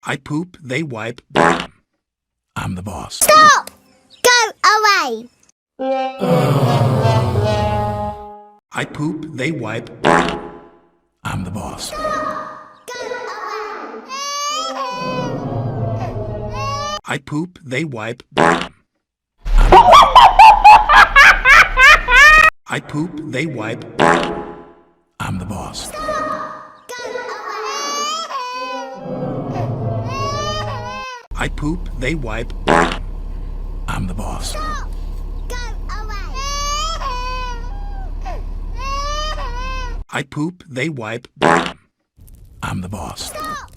I poop, they wipe. I'm the boss. Stop! Go away! I poop, they wipe. I'm the boss. Go away! I poop, they wipe. I poop, they wipe. I'm the boss. Go away! I poop, they wipe. I'm the boss. Go away! I poop, they wipe. I'm the boss. Stop!